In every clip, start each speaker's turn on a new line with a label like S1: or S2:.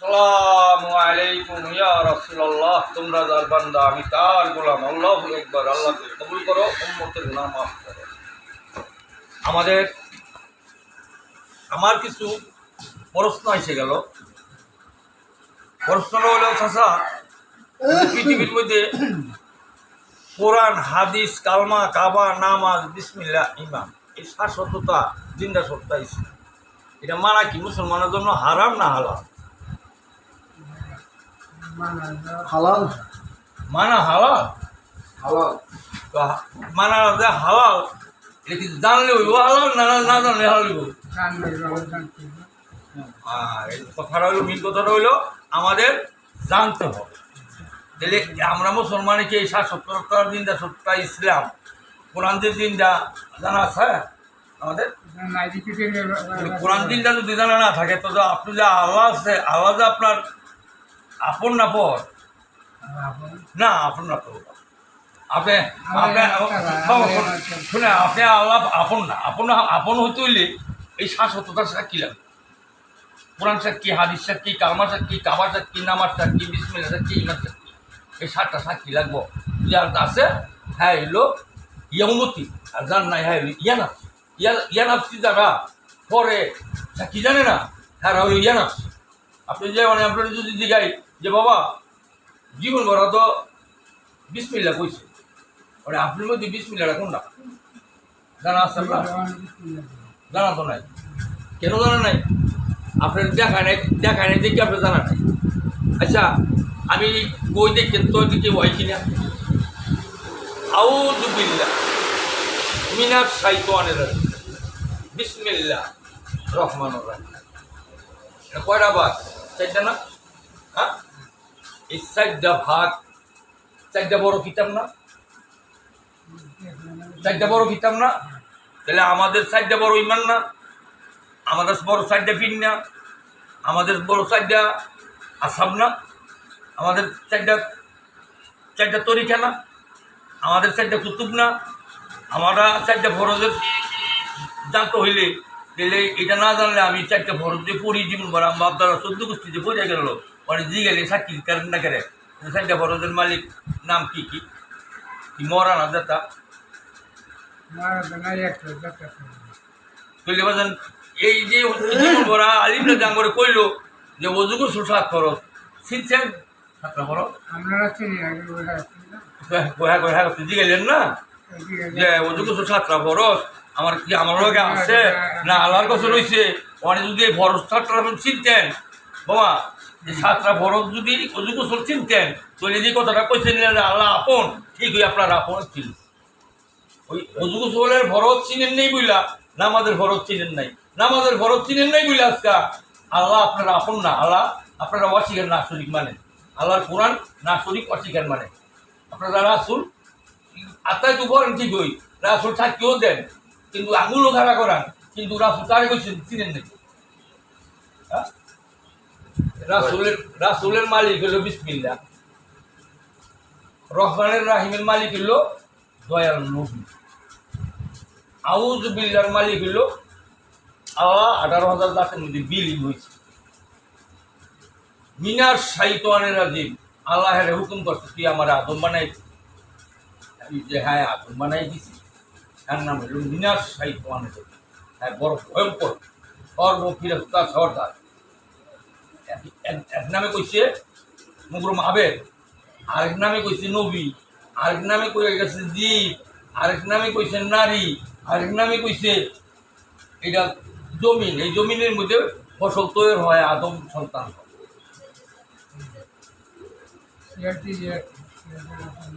S1: আসসালামু আলাইকুম ইয়া রাসূলুল্লাহ, তোমরা যার বান্দা আমি তার গোলাম। আল্লাহু আকবার। আল্লাহকে কবুল করো, উম্মতের গুনাহ মাফ করো। আমার কিছু প্রশ্ন এসে গেল। প্রশ্ন হলো, চাচা, পৃথিবীর মধ্যে কোরআন, হাদিস, কালমা, কাবা, নামাজ, বিসমিল্লাহ, ইমান, এই শাশ্বততা, জিন্দা সত্তা ইসলাম, এটা মানা কি মুসলমানের জন্য হারাম না হালাল?
S2: হালাল।
S1: মানা হালাল।
S2: হালাল
S1: তো মানা যে হালাল, এটা কি জানলে হইব হালাল, না না জানলে হালাল হইব? এই কথাটা হইলো, মেন কথাটা হইলো আমাদের জানতে হবে। তাহলে আমরা মুসলমানে কি এই শাশ্বততার জিন্দা সত্তা ইসলাম, কোরআন যে জিন্দা জানা আছে আমাদের? কোরআন জিন্দা যদি জানা না থাকে, তো আপনি যে আল্লাহ আছে, আল্লাহ যে আপনার আপন না পর না, আপন না তো আপনি শুনে আপনি আল্লাহ আপন না, আপন হইতে হইলে এই শাশ্বততার সাক্ষী লাগবে। কোরআন সাক্ষী, হাদিস সাক্ষী, কালমা সাক্ষী, কাবা সাক্ষী, নামাজ সাক্ষী, বিসমিল্লাহ সাক্ষী, ইমান সাক্ষী, এই 7টা সাক্ষী লাগবো। যার আছে হ্যাঁ এলো ইয়ামতি, আর যার নাই হ্যাঁ ইয়ানাফসি। ইয়ানাফসি যারা পরে সাক্ষী জানে না, হ্যাঁ হলো ইয়ানাফসি। আপনি যে আপনার যদি জিজ্ঞাই যে বাবা জীবন ভরা তো বিসমিল্লাহ কইছে, মানে আপনার মধ্যে বিসমিল্লাহটা কোনটা জানা আছে? আপনার জানা তো নাই। কেন জানা নাই? আপনার দেখায় নাই দেখি আপনার জানা নাই। আচ্ছা, আমি বই দেখছেন তো দিকে হয় কিনা? আউযু বিল্লাহ মিনাশ শাইতানির রাজিম, বিসমিল্লাহ রহমানুর রহিম। কয়টা ভাগ? 4টা না? হ্যাঁ, এই 4টা ভাগ, 4টা বড় কিতাব না? 4টা বড় কিতাব না? তাহলে আমাদের 4টা বড় ইমান না? আমাদের বড় 4টা ফিন না? আমাদের বড় 4টা আসাব না? আমাদের 4টা তরিকা না? আমাদের 4টা কুতুব না? আমরা 4টা ফরজের জানতে হইলে, তাহলে এটা না জানলে আমি 4টা ফরজ যে পড়ি জীবন ভরা, আমার আপনারা 14 গোষ্ঠীতে পড়ে গেল, মানে জি গেলে সাক্ষী করেন না করে 4টা ফরজের মালিক নাম কি কি কি মরা না যেটা কইলে বাজান। এই যে জীবন ভরা আলিমরা জাঙ্গরে কইলো যে অজুগো 7 ফরজ, চিনছেন? 7টা ফরজ
S2: আপনারা চিনি
S1: জি গেলেন না যে অজুগো 7টা ফরজ আমার কি আমার লগে আছে না আল্লাহর কাছে রয়েছে? ওখানে যদি এই ফরজ 7টা চিনতেন বাবা, যে 7টা ফরজ যদি অজু গোসল চিনতেন, তাহলে যে কথাটা কইছেন আল্লাহ আপন, ঠিক হই আপনার আপন ছিল। ওই অজু গোসলের ফরজ চিনেন নেই বইলা নামাজের ফরজ চিনেন নাই, নামাজের ফরজ চিনেন নাই বইলা আজকা আল্লাহ আপনারা আপন না, আল্লাহ আপনারা অস্বীকার না শরীক মানে, আল্লাহর কোরআন না শরীক অস্বীকার মানে। আপনারা রাসূল আত্মায় তো বলেন ঠিক হই, রাসূল সাক্ষীও দেন, কিন্তু আঙুলও খাড়া করান, কিন্তু রাসূল কারে কইছেন চিনেন নাকি? হ্যাঁ, রাসূলের মালিক হলো বিসমিল্লাহ, রহমানের রাহিমের মালিক হলো দয়াল নবী, আউযু বিল্লাহর মালিক হলো আল্লাহ। 18,000 জাতের মধ্যে বিলীন হয়েছে। মিনাশ শাইতানির রাজিম, আল্লাহের হুকুম করছে তুই আমার আদম বানাই, যে হ্যাঁ আদম বানাই দিছি, তার নাম হলো মিনাশ শাইতানির রাজিম। হ্যাঁ, বড় ভয়ঙ্কর সর্বফিরস্তা সর্দার। এক নামে কইছে মুগরম আবেদ, আরেক নামে কইছে নবী, আরেক নামে কয়ে গেছে জীব, আরেক নামে কইছে নারী, আরেক নামে কইছে এটা জমিন। এই জমিনের মধ্যে ফসল তৈরি হয়, আদম সন্তান।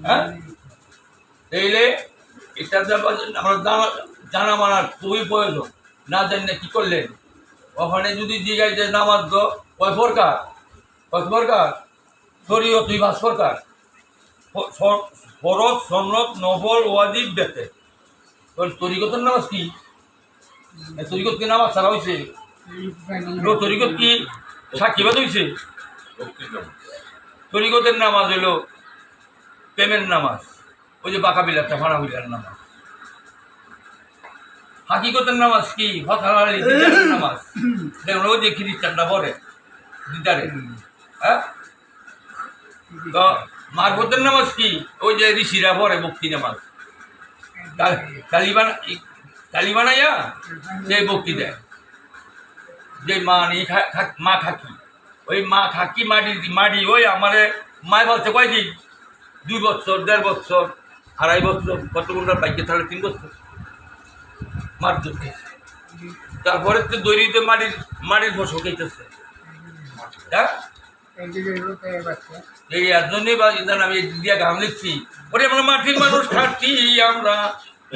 S1: হ্যাঁ, তাইলে এটা আমরা জানা মানার খুবই প্রয়োজন। না জানি না কি করলেন? ওখানে যদি জিজ্ঞাসা যে নামাজ তো কয় প্রকার, শরীয়ত 5 প্রকার, ফরজ, সুন্নত, নফল, ওয়াজিব, বেতে। তরিকতের নামাজ কি? তরিকত কি নামাজ ছাড়া হয়েছে? তরিকত কি সাক্ষীবাদ হয়েছে? তরিকতের নামাজ হলো প্রেমের নামাজ, ওই যে বাঁকা বিলাটা ফানা বিলার নামাজ। হাকিকতের নামাজ কি? নামাজ, দেখুন ওই যে খ্রিস্টানরা পড়ে দিদারে হ্যাঁ তো মারফতের নামাজ কি ওই যে ঋষিরা পরে ভক্তি নামাজ কালিবানাইয়া যে ভক্তি দেয় যে মা নিয়ে মা খাকি ওই মা খাকি মাটি ওই আমারে মায় বলছে কয়দিন 2 বছর 1.5 বছর 2.5 বছর কত ঘন্টার বাইকে তাহলে 3 বছর মার ধরতে তারপরে তো দৈরিতে মাটির ফসল খাইতেছে হ্যাঁ এই একজনই বা আমি দিয়া গান লিখছি ওরে আমরা মাটির মানুষ খাটি আমরা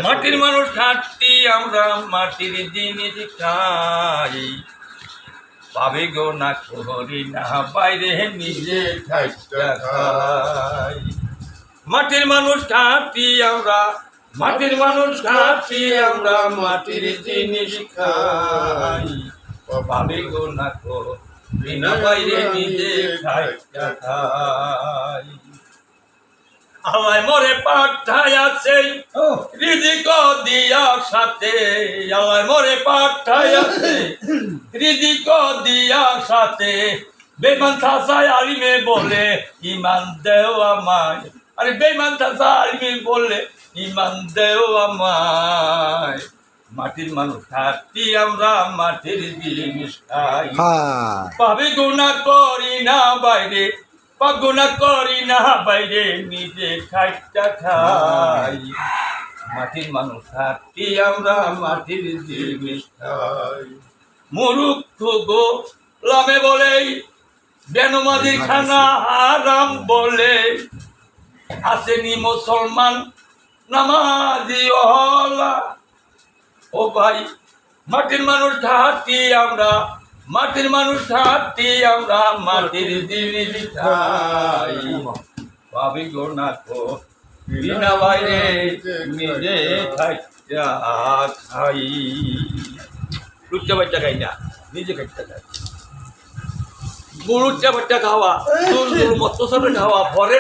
S1: মাটির মানুষ খাটি আমরা মাটির জিনিস খাই পাবে গো না করি না বাইরে নিজে খাই মাটির মানুষ খাটি আমরা মাটির মানুষ খাটি আমরা মাটির জিনিস খাই পাবে গো না করি না বাইরে নিজে খাই আমায় মরে পাঠায় আছে রিজিক দিয়া সাথে আমায় মরে পাঠায় আছে রিজিক দিয়া সাথে বেমান চাচায় আলিমে বলে ইমান দেও আমায় আরে বেমান চাচা আলিমে বলে ইমান দেও আমায় মাটির মানুষ খাটি আমরা মাটির জিনিস খাই পাবে গুনাহ করি না বাইরে পাগুনা করি না বাইরে নিজে খাইটা খাই মাটির মানুষ খাটি আমরা মাটির জিনিস খাই মুরুক্ষ গো লামে বলে বেনমাজির খানা হারাম বলে আসেনি মুসলমান নামাজি হলা ও ভাই মাটির মানুষ খাটি আমরা মাটির মানুষ খাটি আমরা মাটির জিনিস খাই পাবি গো না কো বিনা বাইরে নিজে খাই লুচ্চা বাচ্চা খাই না নিজে খাইতে খাই গরুর চা বাচ্চা খাওয়া মৎস্য খাওয়া পরে